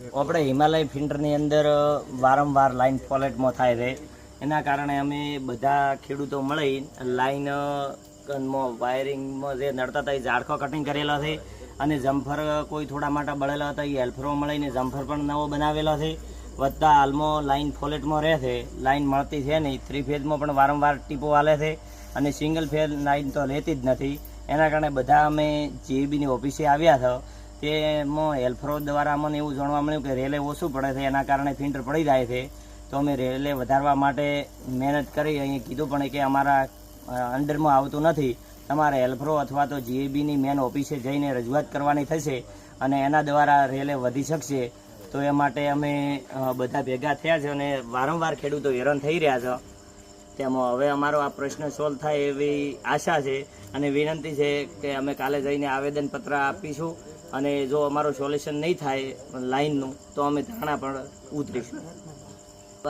આપણે હિમાલય ફિલ્ટરની અંદર વારંવાર લાઇન ફોલ્ટમાં થાય છે. એના કારણે અમે બધા ખેડૂતો મળી લાઇન વાયરિંગમાં જે નડતા હતા એ ઝાડખો કટિંગ કરેલા છે અને જમ્ફર કોઈ થોડા માટે બળેલા હતા એ હેલ્ફરો મળીને જમ્ફર પણ નવો બનાવેલો છે. વધતા હાલમાં લાઇન ફોલ્ટમાં રહે છે, લાઇન મળતી છે નહીં. 3 ફેઝમાં પણ વારંવાર ટીપો હાલે છે અને સિંગલ ફેઝ લાઇન તો રહેતી જ નથી. એના કારણે બધા અમે જીઈબીની ઓફિસે આવ્યા હતા. તેમાં હેલ્ફરો દ્વારા અમને એવું જાણવા મળ્યું કે રેલે ઓછું પડે છે, એના કારણે ફિલ્ટર પડી જાય છે. તો અમે રેલે વધારવા માટે મહેનત કરી અહીં કીધું પણ કે અમારા અંડરમાં આવતું નથી, તમારે હેલ્ફરો અથવા તો જીઈબીની મેન ઓફિસે જઈને રજૂઆત કરવાની થશે અને એના દ્વારા રેલે વધી શકશે. તો એ માટે અમે બધા ભેગા થયા છે અને વારંવાર ખેડૂતો હેરાન થઈ રહ્યા છે. તેમાં હવે અમારો આ પ્રશ્ન સોલ્વ થાય એવી આશા છે અને વિનંતી છે કે અમે કાલે જઈને આવેદનપત્ર આપીશું અને જો અમારું સોલ્યુશન નહીં થાય લાઇનનું તો અમે ધરણા પણ ઉતરીશું.